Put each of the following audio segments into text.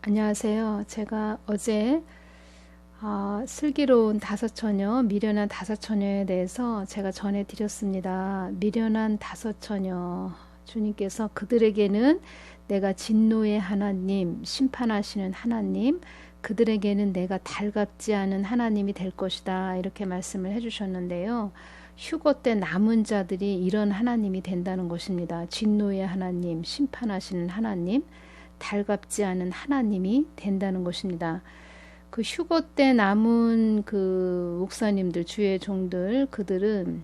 안녕하세요. 제가 어제 슬기로운 다섯 처녀, 미련한 다섯 처녀에 대해서 제가 전해드렸습니다. 미련한 다섯 처녀, 주님께서 그들에게는 내가 진노의 하나님, 심판하시는 하나님, 그들에게는 내가 달갑지 않은 하나님이 될 것이다. 이렇게 말씀을 해주셨는데요. 휴거 때 남은 자들이 이런 하나님이 된다는 것입니다. 진노의 하나님, 심판하시는 하나님, 달갑지 않은 하나님이 된다는 것입니다. 그 휴거 때 남은 그 목사님들, 주의 종들, 그들은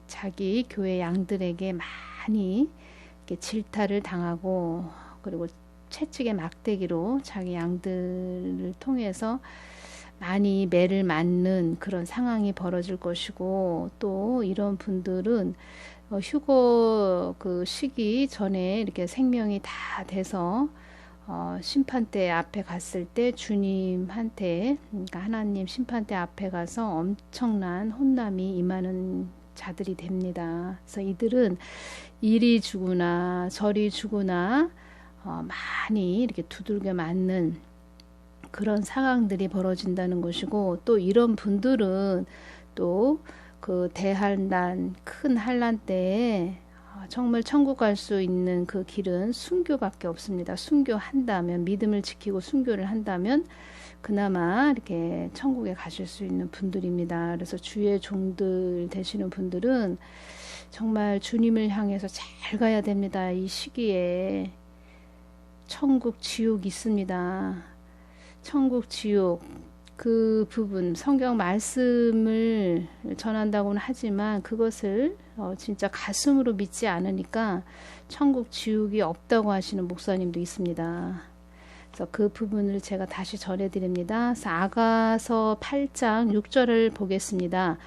자기 교회 양들에게 많이 이렇게 질타를 당하고, 그리고 채찍의 막대기로 자기 양들을 통해서 많이 매를 맞는 그런 상황이 벌어질 것이고, 또 이런 분들은 휴거 그 시기 전에 이렇게 생명이 다 돼서 심판대 앞에 갔을 때 주님한테, 그러니까 하나님 심판대 앞에 가서 엄청난 혼남이 임하는 자들이 됩니다. 그래서 이들은 이리 죽으나 저리 죽으나 많이 이렇게 두들겨 맞는 그런 상황들이 벌어진다는 것이고, 또 이런 분들은 또 그 대환란, 큰 환란 때에 정말 천국 갈 수 있는 그 길은 순교밖에 없습니다. 순교한다면, 믿음을 지키고 순교를 한다면 그나마 이렇게 천국에 가실 수 있는 분들입니다. 그래서 주의 종들 되시는 분들은 정말 주님을 향해서 잘 가야 됩니다. 이 시기에 천국, 지옥 있습니다. 천국, 지옥, 그 부분 성경 말씀을 전한다고는 하지만 그것을 진짜 가슴으로 믿지 않으니까 천국, 지옥이 없다고 하시는 목사님도 있습니다. 그래서 그 부분을 제가 다시 전해드립니다. 그래서 아가서 8장 6절을 보겠습니다.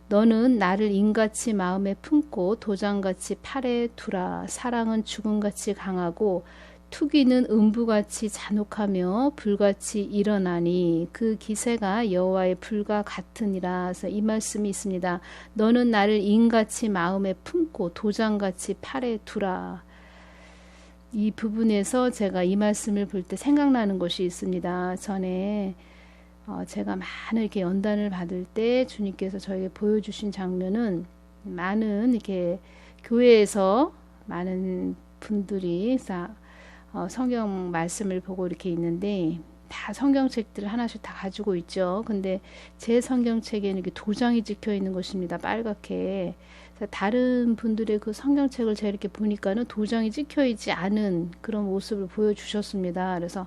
너는 나를 인같이 마음에 품고 도장같이 팔에 두라. 사랑은 죽음같이 강하고 투기는 음부같이 잔혹하며 불같이 일어나니 그 기세가 여호와의 불과 같으니라. 그래서 이 말씀이 있습니다. 너는 나를 인같이 마음에 품고 도장같이 팔에 두라. 이 부분에서 제가 이 말씀을 볼 때 생각나는 것이 있습니다. 전에 제가 많은 이렇게 연단을 받을 때 주님께서 저에게 보여주신 장면은, 많은 이렇게 교회에서 많은 분들이 성경 말씀을 보고 이렇게 있는데, 다 성경책들을 하나씩 다 가지고 있죠. 근데 제 성경책에는 이렇게 도장이 찍혀 있는 것입니다. 빨갛게. 다른 분들의 그 성경책을 제가 이렇게 보니까는 도장이 찍혀 있지 않은 그런 모습을 보여주셨습니다. 그래서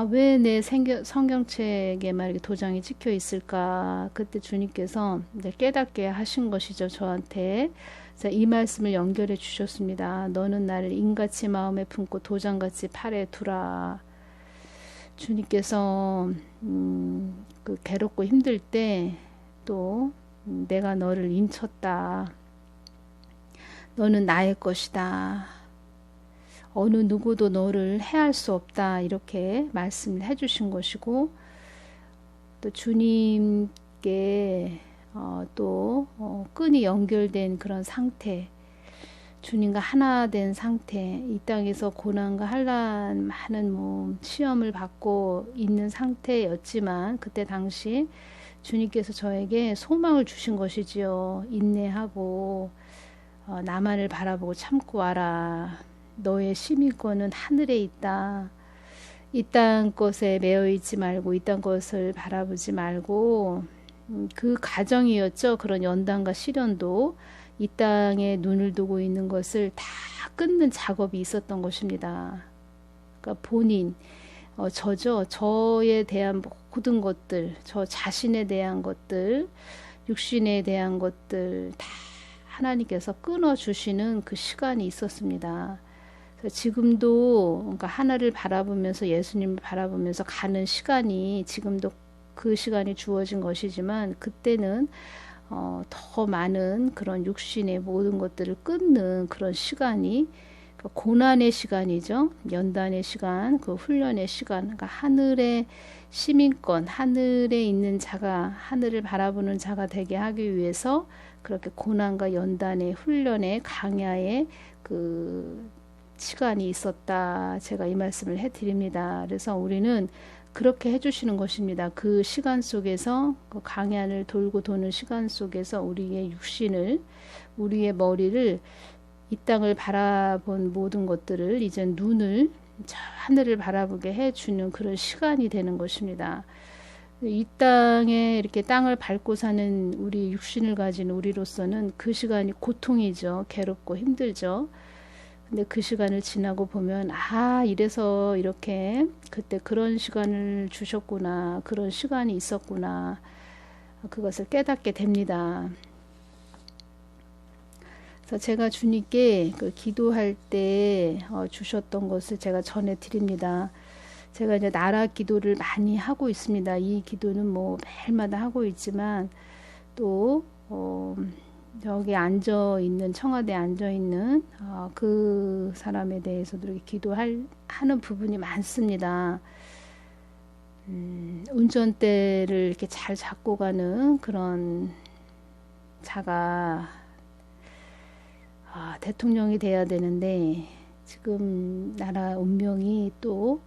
왜 내 성경책에만 이렇게 도장이 찍혀 있을까? 그때 주님께서 깨닫게 하신 것이죠, 저한테. 이 말씀을 연결해 주셨습니다. 너는 나를 인같이 마음에 품고 도장같이 팔에 두라. 주님께서 그 괴롭고 힘들 때 또 내가 너를 인쳤다. 너는 나의 것이다. 어느 누구도 너를 해할 수 없다. 이렇게 말씀을 해주신 것이고, 또 주님께 또 끈이 연결된 그런 상태, 주님과 하나 된 상태, 이 땅에서 고난과 환난, 많은 시험을 받고 있는 상태였지만 그때 당시 주님께서 저에게 소망을 주신 것이지요. 인내하고 나만을 바라보고 참고 와라. 너의 시민권은 하늘에 있다. 이 땅 것에 매여 있지 말고 이 땅 것을 바라보지 말고, 그 가정이었죠. 그런 연단과 시련도 이 땅에 눈을 두고 있는 것을 다 끊는 작업이 있었던 것입니다. 그러니까 본인, 저에 대한 모든 것들, 저 자신에 대한 것들, 육신에 대한 것들 다 하나님께서 끊어주시는 그 시간이 있었습니다. 지금도 그러니까 하나를 바라보면서, 예수님을 바라보면서 가는 시간이 지금도 그 시간이 주어진 것이지만, 그때는 더 많은 그런 육신의 모든 것들을 끊는 그런 시간이, 고난의 시간이죠. 연단의 시간, 그 훈련의 시간, 그러니까 하늘의 시민권, 하늘에 있는 자가, 하늘을 바라보는 자가 되게 하기 위해서 그렇게 고난과 연단의 훈련의 강야의 그 시간이 있었다. 제가 이 말씀을 해드립니다. 그래서 우리는 그렇게 해주시는 것입니다. 그 시간 속에서 그 강야를 돌고 도는 시간 속에서 우리의 육신을 우리의 머리를 이 땅을 바라본 모든 것들을 이제 눈을 저 하늘을 바라보게 해주는 그런 시간이 되는 것입니다. 이 땅에 이렇게 땅을 밟고 사는 우리 육신을 가진 우리로서는 그 시간이 고통이죠. 괴롭고 힘들죠. 근데 그 시간을 지나고 보면 이래서 이렇게 그때 그런 시간을 주셨구나. 그런 시간이 있었구나. 그것을 깨닫게 됩니다. 그래서 제가 주님께 그 기도할 때 주셨던 것을 제가 전해 드립니다. 제가 이제 나라 기도를 많이 하고 있습니다. 이 기도는 뭐 매일마다 하고 있지만 또 여기 앉아 있는 청와대에 앉아 있는 그 사람에 대해서도 이렇게 하는 부분이 많습니다. 운전대를 이렇게 잘 잡고 가는 그런 자가 대통령이 돼야 되는데 지금 나라 운명이 또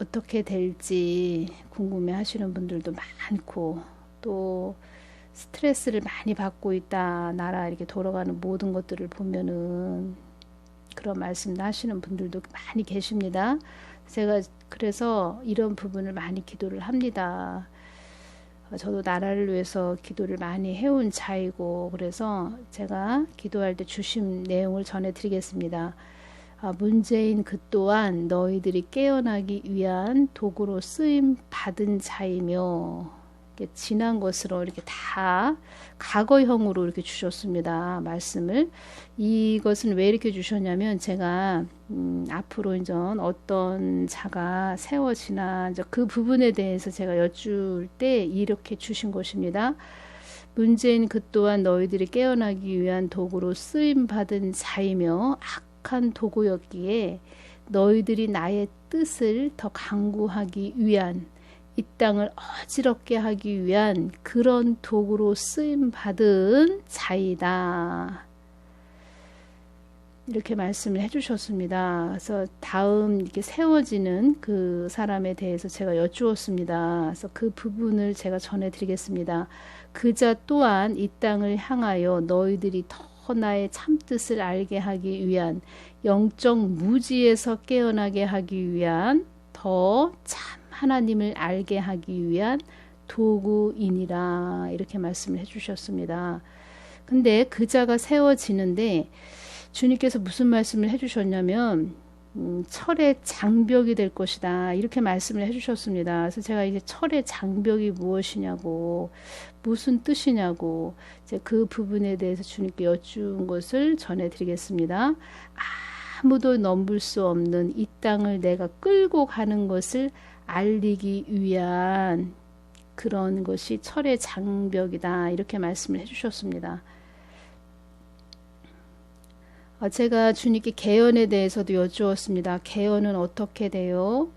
어떻게 될지 궁금해 하시는 분들도 많고 또 스트레스를 많이 받고 있다. 나라 이렇게 돌아가는 모든 것들을 보면은 그런 말씀도 하시는 분들도 많이 계십니다. 제가 그래서 이런 부분을 많이 기도를 합니다. 저도 나라를 위해서 기도를 많이 해온 자이고 그래서 제가 기도할 때 주신 내용을 전해드리겠습니다. 문제인 그 또한 너희들이 깨어나기 위한 도구로 쓰임 받은 자이며 이렇게 지난 것으로 이렇게 다 과거형으로 이렇게 주셨습니다. 말씀을 이것은 왜 이렇게 주셨냐면 제가 앞으로 이제 어떤 자가 세워지나 이제 그 부분에 대해서 제가 여쭐 때 이렇게 주신 것입니다. 문제인 그 또한 너희들이 깨어나기 위한 도구로 쓰임 받은 자이며 악한 도구였기에 너희들이 나의 뜻을 더 강구하기 위한 이 땅을 어지럽게 하기 위한 그런 도구로 쓰임 받은 자이다. 이렇게 말씀을 해주셨습니다. 그래서 다음 이렇게 세워지는 그 사람에 대해서 제가 여쭈었습니다. 그래서 그 부분을 제가 전해드리겠습니다. 그자 또한 이 땅을 향하여 너희들이 더 나의 참뜻을 알게 하기 위한 영적 무지에서 깨어나게 하기 위한 더 참 하나님을 알게 하기 위한 도구이니라 이렇게 말씀을 해주셨습니다. 근데 그자가 세워지는데 주님께서 무슨 말씀을 해주셨냐면 철의 장벽이 될 것이다 이렇게 말씀을 해주셨습니다. 그래서 제가 이제 철의 장벽이 무엇이냐고 무슨 뜻이냐고 이제 그 부분에 대해서 주님께 여쭈은 것을 전해드리겠습니다. 아무도 넘볼 수 없는 이 땅을 내가 끌고 가는 것을 알리기 위한 그런 것이 철의 장벽이다 이렇게 말씀을 해주셨습니다. 제가 주님께 개헌에 대해서도 여쭈었습니다. 개헌은 어떻게 돼요?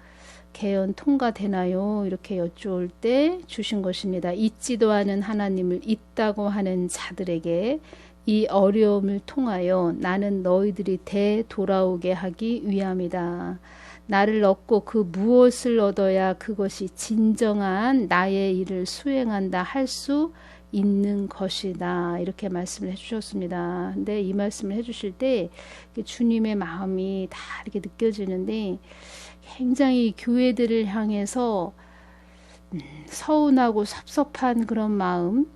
개헌 통과되나요? 이렇게 여쭈을 때 주신 것입니다. 있지도 않은 하나님을 있다고 하는 자들에게 이 어려움을 통하여 나는 너희들이 되돌아오게 하기 위함이다. 나를 얻고 그 무엇을 얻어야 그것이 진정한 나의 일을 수행한다 할 수 있는 것이다. 이렇게 말씀을 해주셨습니다. 근데 이 말씀을 해주실 때 주님의 마음이 다 이렇게 느껴지는데 굉장히 교회들을 향해서 서운하고 섭섭한 그런 마음,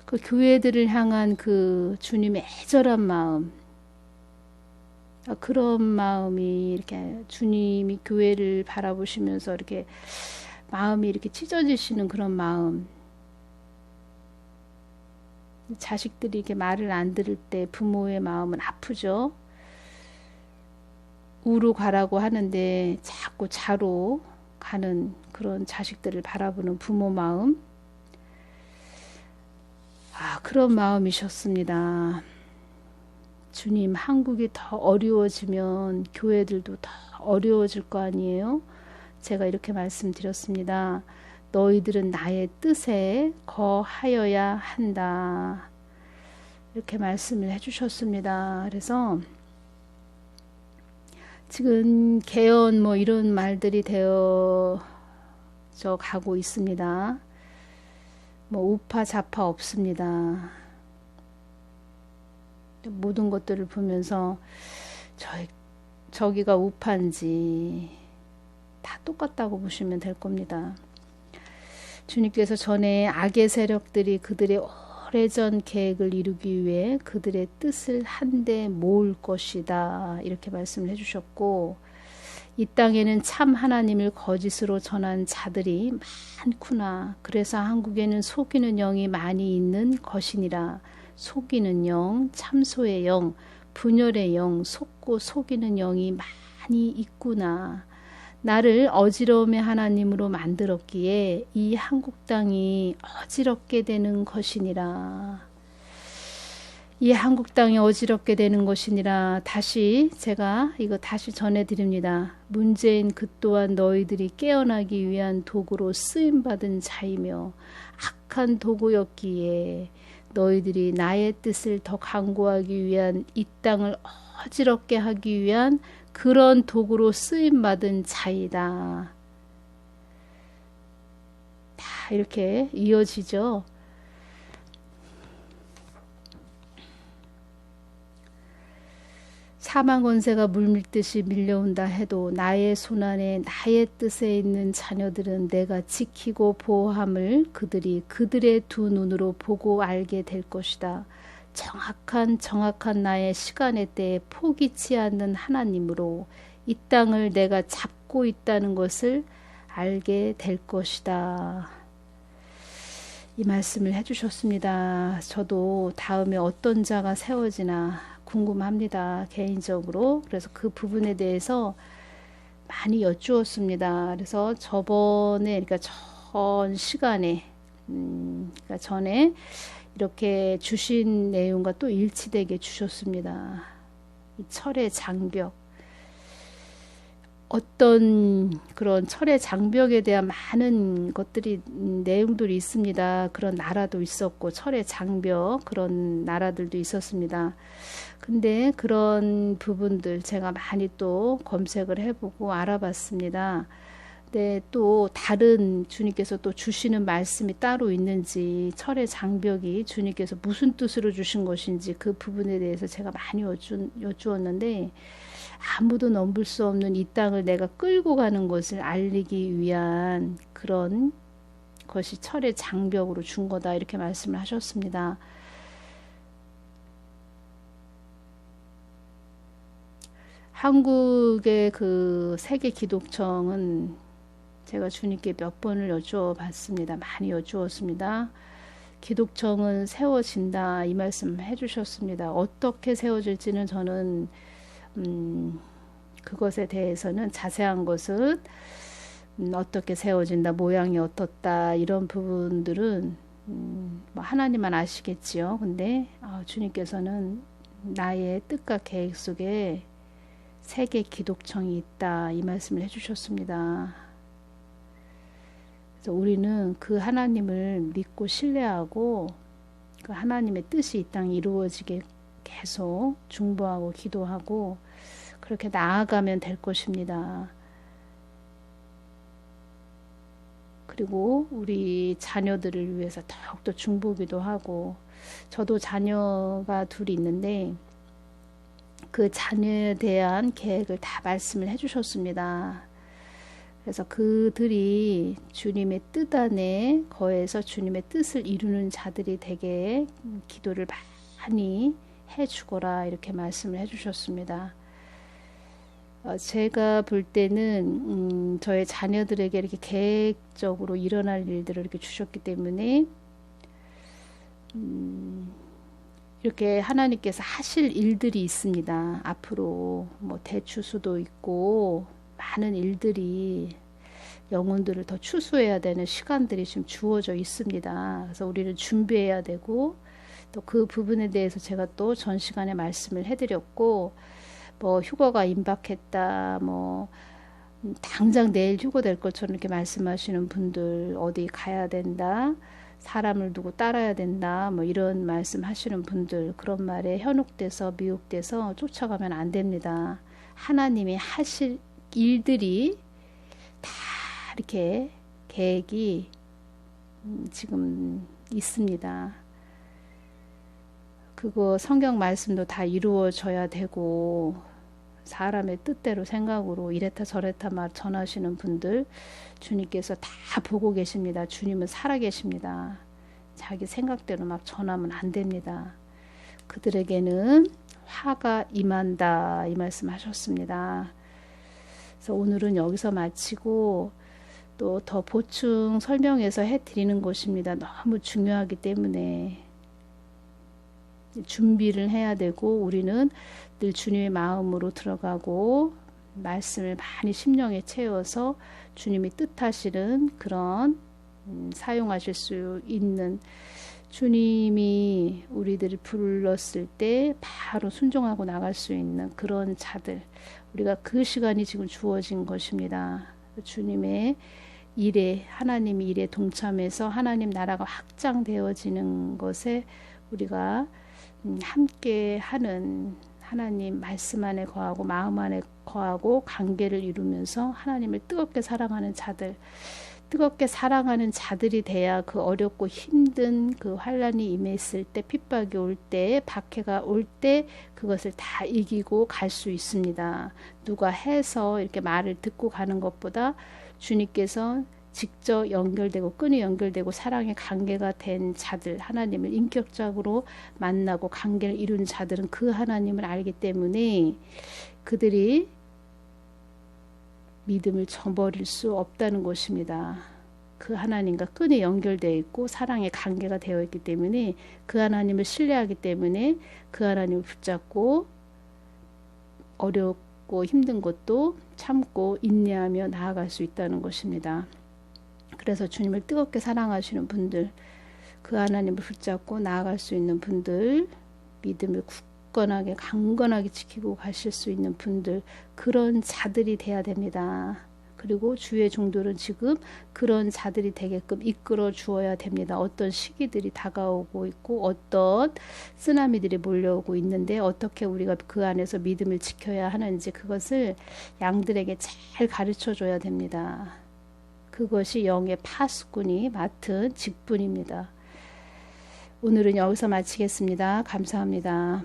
그 교회들을 향한 그 주님의 애절한 마음, 그런 마음이 이렇게 주님이 교회를 바라보시면서 이렇게 마음이 이렇게 찢어지시는 그런 마음. 자식들이 이렇게 말을 안 들을 때 부모의 마음은 아프죠. 우로 가라고 하는데 자꾸 자로 가는 그런 자식들을 바라보는 부모 마음. 그런 마음이셨습니다. 주님, 한국이 더 어려워지면 교회들도 더 어려워질 거 아니에요? 제가 이렇게 말씀드렸습니다. 너희들은 나의 뜻에 거하여야 한다. 이렇게 말씀을 해주셨습니다. 그래서 지금 개연 뭐 이런 말들이 되어져 가고 있습니다. 뭐 우파 좌파 없습니다. 모든 것들을 보면서 저기가 우파인지 다 똑같다고 보시면 될 겁니다. 주님께서 전에 악의 세력들이 그들의 오래전 계획을 이루기 위해 그들의 뜻을 한데 모을 것이다 이렇게 말씀을 해주셨고, 이 땅에는 참 하나님을 거짓으로 전한 자들이 많구나. 그래서 한국에는 속이는 영이 많이 있는 것이니라. 속이는 영, 참소의 영, 분열의 영, 속고 속이는 영이 많이 있구나. 나를 어지러움의 하나님으로 만들었기에 이 한국 땅이 어지럽게 되는 것이니라. 이 한국 땅이 어지럽게 되는 것이니라. 제가 이거 다시 전해드립니다. 문제인 그 또한 너희들이 깨어나기 위한 도구로 쓰임받은 자이며 악한 도구였기에 너희들이 나의 뜻을 더 강구하기 위한 이 땅을 어지럽게 하기 위한 그런 도구로 쓰임받은 자이다. 다 이렇게 이어지죠. 사망 권세가 물밀듯이 밀려온다 해도 나의 손안에 나의 뜻에 있는 자녀들은 내가 지키고 보호함을 그들이 그들의 두 눈으로 보고 알게 될 것이다. 정확한 나의 시간의 때에 포기치 않는 하나님으로 이 땅을 내가 잡고 있다는 것을 알게 될 것이다. 이 말씀을 해주셨습니다. 저도 다음에 어떤 자가 세워지나 궁금합니다. 개인적으로. 그래서 그 부분에 대해서 많이 여쭈었습니다. 그래서 그러니까 전 시간에, 그러니까 전에 이렇게 주신 내용과 또 일치되게 주셨습니다. 이 철의 장벽. 어떤 그런 철의 장벽에 대한 많은 것들이 내용들이 있습니다. 그런 나라도 있었고 철의 장벽 그런 나라들도 있었습니다. 근데 그런 부분들 제가 많이 또 검색을 해보고 알아봤습니다. 네, 또 다른 주님께서 또 주시는 말씀이 따로 있는지, 철의 장벽이 주님께서 무슨 뜻으로 주신 것인지 그 부분에 대해서 제가 많이 여쭈었는데, 아무도 넘볼 수 없는 이 땅을 내가 끌고 가는 것을 알리기 위한 그런 것이 철의 장벽으로 준 거다 이렇게 말씀을 하셨습니다. 한국의 그 세계 기독청은 제가 주님께 몇 번을 여쭈어 봤습니다. 많이 여쭈었습니다. 기독청은 세워진다 이 말씀 해주셨습니다. 어떻게 세워질지는 저는 그것에 대해서는 자세한 것은 어떻게 세워진다, 모양이 어떻다 이런 부분들은 뭐 하나님만 아시겠지요. 근데 주님께서는 나의 뜻과 계획 속에 세계 기독청이 있다 이 말씀을 해주셨습니다. 그래서 우리는 그 하나님을 믿고 신뢰하고 그 하나님의 뜻이 이 땅에 이루어지게 계속 중보하고 기도하고 그렇게 나아가면 될 것입니다. 그리고 우리 자녀들을 위해서 더욱더 중보기도 하고, 저도 자녀가 둘이 있는데 그 자녀에 대한 계획을 다 말씀을 해주셨습니다. 그래서 그들이 주님의 뜻 안에 거해서 주님의 뜻을 이루는 자들이 되게 기도를 많이 해주거라 이렇게 말씀을 해주셨습니다. 제가 볼 때는 저의 자녀들에게 이렇게 계획적으로 일어날 일들을 이렇게 주셨기 때문에 이렇게 하나님께서 하실 일들이 있습니다. 앞으로 뭐 대추수도 있고 많은 일들이 영혼들을 더 추수해야 되는 시간들이 지금 주어져 있습니다. 그래서 우리는 준비해야 되고, 또 그 부분에 대해서 제가 또 전 시간에 말씀을 해드렸고, 뭐 휴가가 임박했다, 뭐 당장 내일 휴가 될 것처럼 이렇게 말씀하시는 분들, 어디 가야 된다, 사람을 두고 따라야 된다. 뭐 이런 말씀 하시는 분들, 그런 말에 현혹돼서 미혹돼서 쫓아가면 안 됩니다. 하나님이 하실 일들이 다 이렇게 계획이 지금 있습니다. 그거 성경 말씀도 다 이루어져야 되고, 사람의 뜻대로 생각으로 이랬다 저랬다 말 전하시는 분들 주님께서 다 보고 계십니다. 주님은 살아계십니다. 자기 생각대로 막 전하면 안 됩니다. 그들에게는 화가 임한다, 이 말씀 하셨습니다. 그래서 오늘은 여기서 마치고 또 더 보충 설명해서 해드리는 것입니다. 너무 중요하기 때문에 준비를 해야 되고, 우리는 늘 주님의 마음으로 들어가고 말씀을 많이 심령에 채워서 주님이 뜻하시는 그런 사용하실 수 있는, 주님이 우리들을 불렀을 때 바로 순종하고 나갈 수 있는 그런 자들, 우리가 그 시간이 지금 주어진 것입니다. 주님의 일에, 하나님 일에 동참해서 하나님 나라가 확장되어지는 것에 우리가 함께 하는, 하나님 말씀 안에 거하고 마음 안에 거하고 관계를 이루면서 하나님을 뜨겁게 사랑하는 자들, 뜨겁게 사랑하는 자들이 돼야 그 어렵고 힘든 그 환난이 임했을 때, 핍박이 올 때, 박해가 올 때 그것을 다 이기고 갈 수 있습니다. 누가 해서 이렇게 말을 듣고 가는 것보다 주님께서 직접 연결되고 끈이 연결되고 사랑의 관계가 된 자들, 하나님을 인격적으로 만나고 관계를 이룬 자들은 그 하나님을 알기 때문에 그들이 믿음을 저버릴 수 없다는 것입니다. 그 하나님과 끈이 연결되어 있고 사랑의 관계가 되어 있기 때문에 그 하나님을 신뢰하기 때문에 그 하나님을 붙잡고 어렵고 힘든 것도 참고 인내하며 나아갈 수 있다는 것입니다. 그래서 주님을 뜨겁게 사랑하시는 분들, 그 하나님을 붙잡고 나아갈 수 있는 분들, 믿음을 굳건하게 강건하게 지키고 가실 수 있는 분들, 그런 자들이 돼야 됩니다. 그리고 주의 종들은 지금 그런 자들이 되게끔 이끌어 주어야 됩니다. 어떤 시기들이 다가오고 있고 어떤 쓰나미들이 몰려오고 있는데 어떻게 우리가 그 안에서 믿음을 지켜야 하는지 그것을 양들에게 잘 가르쳐 줘야 됩니다. 그것이 영의 파수꾼이 맡은 직분입니다. 오늘은 여기서 마치겠습니다. 감사합니다.